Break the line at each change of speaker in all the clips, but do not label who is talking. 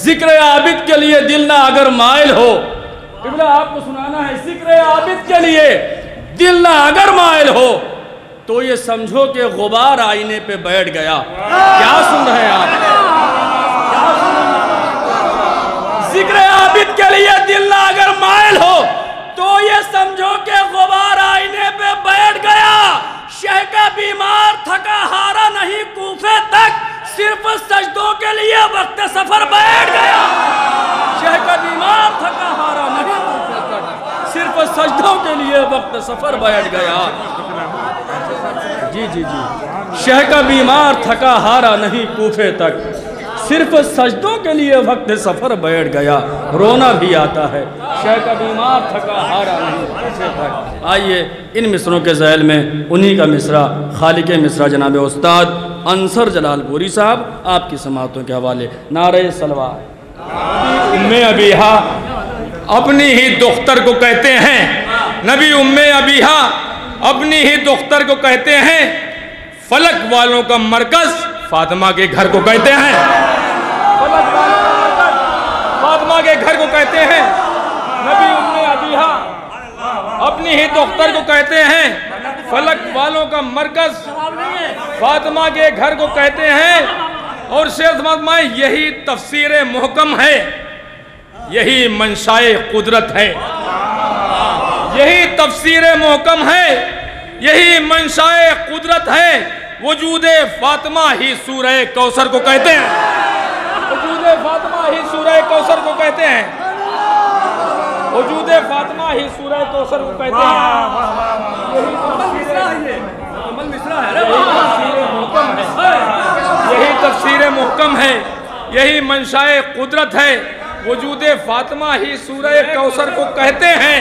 ذکر عابد کے لیے دل نہ اگر مائل ہو، قبلہ آپ کو سنانا ہے، ذکر عابد کے لیے دل نہ اگر مائل ہو تو یہ سمجھو کہ غبار آئینے پہ بیٹھ گیا۔ کیا سن رہے ہیں آپ؟ ذکر عابد کے لیے دل نہ اگر مائل ہو تو یہ سمجھو کہ غبار آئینے پہ بیٹھ گیا۔ شہ کا بیمار تھکا ہارا نہیں کوفے تک، صرف سجدوں کے لیے وقت سفر بیٹھ گیا۔ شہ کا بیمار تھکا ہارا نہیں کوفے تک، صرف سجدوں کے لیے وقت سفر بیٹھ گیا۔ جی جی جی، شہ کا بیمار تھکا ہارا نہیں کوفے تک، صرف سجدوں کے لیے وقت سفر بیٹھ گیا۔ رونا بھی آتا ہے، شہ کا بیمار تھکا ہارا نہیں کوفے تک۔ آئیے ان مصروں کے ذیل میں انہی کا مصرع خالق مصرع جناب استاد انصر جلال پوری صاحب آپ کی سماعتوں کے حوالے۔ نعرہ سلوات۔ ام ابیہا اپنی ہی دختر کو کہتے ہیں، نبی ام ابیہا اپنی ہی دختر کو کہتے ہیں، فلک والوں کا مرکز فاطمہ کے گھر کو کہتے ہیں۔ فلک والوں کا مرکز فاطمہ کے گھر کو کہتے ہیں، نبی ام ابیہا اپنی ہی دختر کو کہتے ہیں، فلک والوں کا مرکز فاطمہ کے گھر کو کہتے ہیں۔ اور شیخ فرمائے یہی تفسیر محکم ہے، یہی منشائے قدرت ہے، یہی تفسیر محکم ہے، یہی منشائے قدرت ہے۔ وجود فاطمہ ہی سورہ کوثر کو کہتے ہیں، وجود فاطمہ ہی سورہ کوثر کو کہتے ہیں، وجود فاطمہ ہی سورہ کوثر کو کہتے ہیں۔ یہی تفسیر محکم ہے، یہی منشائے قدرت ہے۔ وجود فاطمہ ہی سورہ کوثر کو کہتے ہیں۔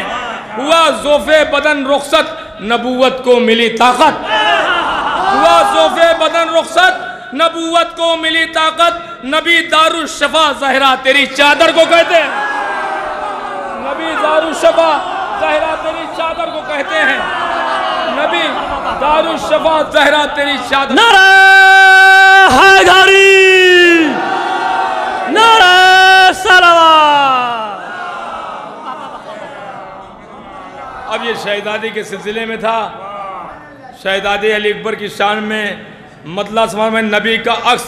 ہوا ذوف بدن رخصت نبوت کو ملی طاقت، ہوا ذوف بدن رخصت نبوت کو ملی طاقت۔ نبی دارالشفا زہرا تیری چادر کو کہتے ہیں، نبی دارالشفا زہرا تیری چادر کو کہتے ہیں، نبی دارالشفا زہرا تیری چادر۔
نعرہ حیدری، نعرہ سلوات۔
اب یہ شہزادی کے سلسلے میں تھا، شہزادی علی اکبر کی شان میں مطلع سماع میں نبی کا عکس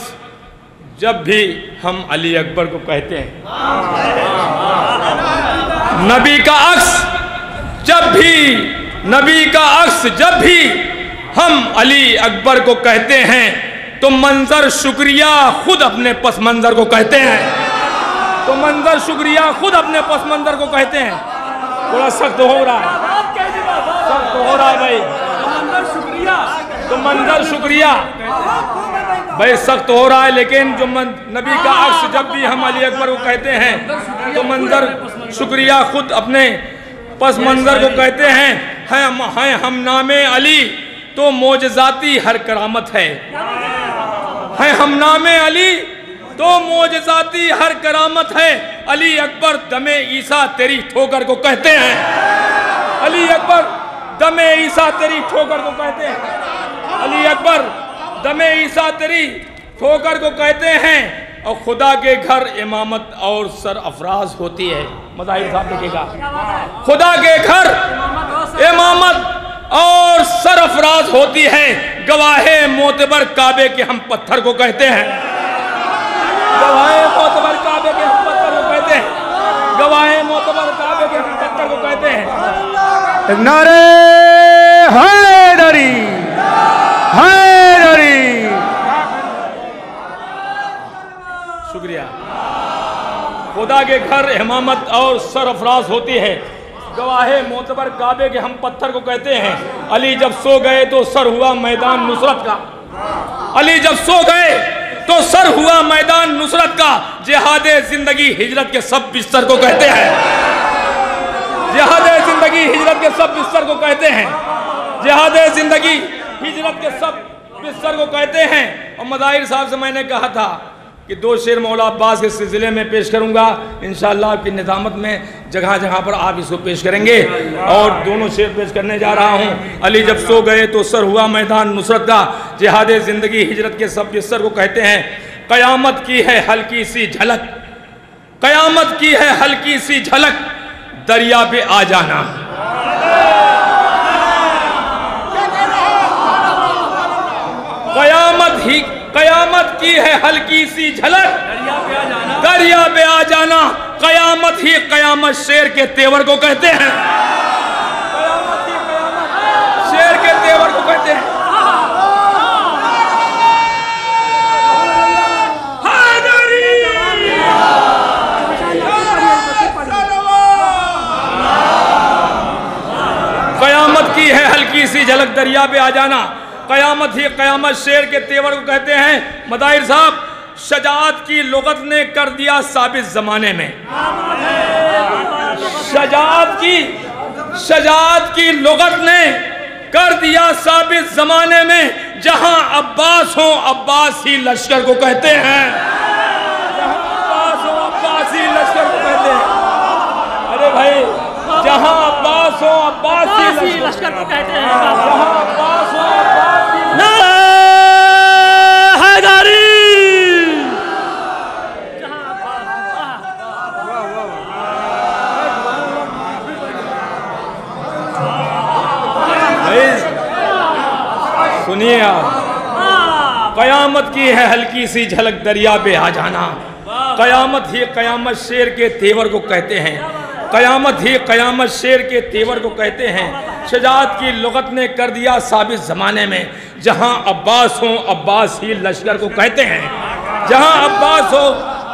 جب بھی ہم علی اکبر کو کہتے ہیں، نبی کا عکس جب بھی، نبی کا عکس جب بھی ہم علی اکبر کو کہتے ہیں تو منظر شکریہ خود اپنے پس منظر کو کہتے ہیں، تو منظر شکریہ خود اپنے پس منظر کو کہتے ہیں۔ تھوڑا سخت ہو رہا ہے، سخت ہو رہا ہے بھائی، تو منظر شکریہ بھائی سخت ہو رہا ہے، لیکن جو نبی کا عکس جب بھی ہم علی اکبر کو کہتے ہیں تو منظر شکریہ خود اپنے پس منظر کو کہتے ہیں۔ ہم نام علی تو معجزاتی ہر کرامت ہے، ہم نام علی تو معجزاتی ہر کرامت ہے۔ علی اکبر دم عیسیٰ تیری ٹھوکر کو کہتے ہیں، علی اکبر دم عیسیٰ تیری ٹھوکر کو کہتے ہیں، علی اکبر دم عیسیٰ تیری ٹھوکر کو کہتے ہیں۔ اور خدا کے گھر امامت اور سر افراز ہوتی ہے، مظاہر صاحب دیکھے گا، خدا کے گھر امامت اور سر افراز ہوتی ہے۔ گواہ معتبر کعبے کے ہم پتھر کو کہتے ہیں، گواہ معتبر کعبے کے ہم پتھر کو کہتے ہیں، گواہ معتبر کعبے کے ہم پتھر کو کہتے ہیں۔
نعرہ حیدری، حیدری۔
شکریہ۔ خدا کے گھر امامت اور سر افراز ہوتی ہے، گواہ معتبر کعبے کے ہم پتھر کو کہتے ہیں۔ علی جب سو گئے تو سر ہوا میدان نصرت کا، علی جب سو گئے تو سر ہوا میدان نصرت کا۔ جہاد زندگی ہجرت کے سب بستر کو کہتے ہیں، جہاد زندگی ہجرت کے سب بستر کو کہتے ہیں، جہاد زندگی ہجرت کے سب بستر کو کہتے ہیں۔ اور مظاہر صاحب سے میں نے کہا تھا کہ 2 شعر مولا عباس کے سلسلے میں پیش کروں گا، انشاءاللہ آپ کی نظامت میں جگہ جگہ پر آپ اس کو پیش کریں گے، اور دونوں شعر پیش کرنے جا رہا ہوں۔ علی جب سو گئے تو سر ہوا میدان نصرت کا، جہاد زندگی ہجرت کے سب بستر کو کہتے ہیں۔ قیامت کی ہے ہلکی سی جھلک، قیامت کی ہے ہلکی سی جھلک، دریا پہ آ جانا۔ قیامت کی ہے ہلکی سی جھلک، دریا پہ آ جانا۔ قیامت ہی قیامت شیر کے تیور کو کہتے ہیں، قیامت ہی قیامت شیر کے تیور کو کہتے ہیں۔ قیامت کی ہے ہلکی سی جھلک، دریا پہ آ جانا۔ قیامت ہی قیامت شیر کے تیور کو کہتے ہیں۔ مداحر صاحب، شجاعت کی لغت نے کر دیا ثابت زمانے میں، شجاعت کی لغت نے کر دیا ثابت زمانے میں، جہاں عباس ہوں عباس ہی لشکر کو کہتے ہیں، جہاں عباس ہوں عباس ہی لشکر کو کہتے ہیں۔ ارے بھائی، جہاں عباس ہوں عباس ہی لشکر کو کہتے ہیں، جہاں عباس ہوں عباس ہی
نعرہ حیدری!
سنیے آپ، قیامت کی ہے ہلکی سی جھلک، دریا پہ آ جانا۔ قیامت ہی قیامت شیر کے تیور کو کہتے ہیں، قیامت ہی قیامت شیر کے تیور کو کہتے ہیں۔ شجاعت کی لغت نے کر دیا ثابت زمانے میں، جہاں عباس ہوں عباس ہی لشکر کو کہتے ہیں، جہاں عباس ہو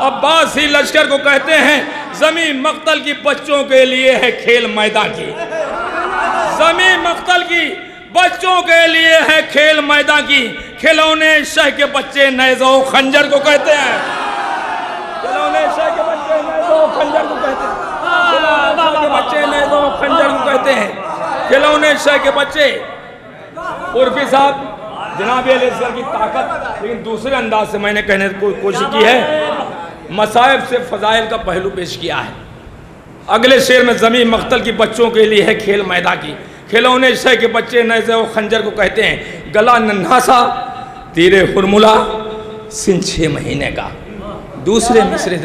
عباس ہی لشکر کو کہتے ہیں۔ زمین مقتل کی بچوں کے لیے ہے کھیل میدان کی، زمین مقتل کی بچوں کے لیے ہے کھیل میدان کی، کھلونے شہ کے بچے نیزہ و خنجر کو کہتے ہیں، کھلونے شہ کے بچے نیزہ و خنجر کو کہتے ہیں، بچے نیزہ و خنجر کو کہتے ہیں، کھلونے شہ کے بچے۔ عرفی صاحب، جناب علیہ السلام کی طاقت، لیکن دوسرے انداز سے میں نے کہنے کی کوشش کی ہے، مصائب سے فضائل کا پہلو پیش کیا ہے۔ اگلے شعر میں زمین مقتل کی بچوں کے لیے ہے کھیل میدان کی، کھلونے شہ کے بچے نیزہ و خنجر کو کہتے ہیں، گلا ننھا سا تیرے ہرملا سن 6 مہینے کا۔ دوسرے مصرے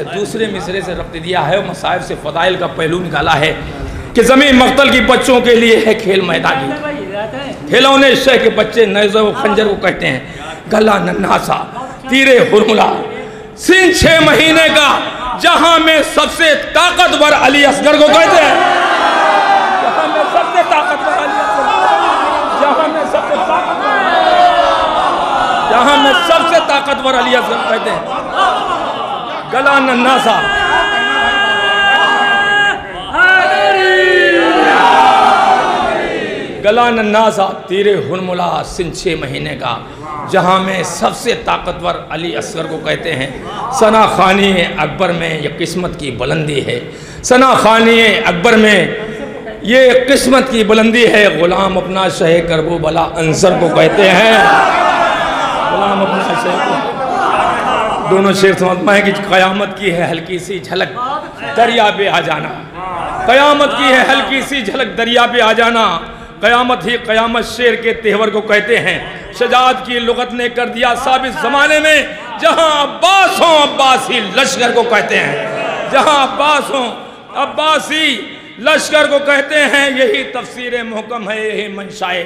سے ربط دیا ہے، مصائب سے فضائل کا پہلو نکالا ہے کہ زمین مقتل کی بچوں کے لیے ہے کھیل میدان کی، کھلونے شہ کے بچے نیزہ و خنجر کو کہتے ہیں، گلا ننھا سا تیرے ہرملا سن 6 مہینے کا، جہاں میں سب سے طاقتور علی اصغر کو کہتے ہیں، جہاں میں سب سے طاقتور علی اصغر، جہاں میں سب سے طاقتور، جہاں میں سب سے طاقتور علی اصغر کو کہتے ہیں، گلا ننھا سا گلا ننھا سا تیرے ہرملا سن 6 مہینے کا، جہاں میں سب سے طاقتور علی اصغر کو کہتے ہیں۔ ثنا خوانی اکبر میں یہ قسمت کی بلندی ہے، ثنا خوانی اکبر میں یہ قسمت کی بلندی ہے، غلام اپنا شہ کرب و بلا انصر کو کہتے ہیں، غلام اپنا شہ۔ دونوں شعر سمجھ میں ہے کہ قیامت کی ہے ہلکی سی جھلک، دریا پہ آ جانا، قیامت کی ہے ہلکی سی جھلک، دریا پہ آ جانا۔ قیامت ہی قیامت شیر کے تیور کو کہتے ہیں، شجاعت کی لغت نے کر دیا ثابت زمانے میں، جہاں عباس ہوں عباس ہی لشکر کو کہتے ہیں، جہاں عباس ہوں عباس ہی لشکر کو کہتے ہیں۔ یہی تفسیر محکم ہے، یہی منشائے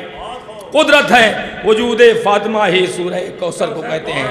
قدرت ہے، وجود فاطمہ ہی سورہ کوثر کو کہتے ہیں۔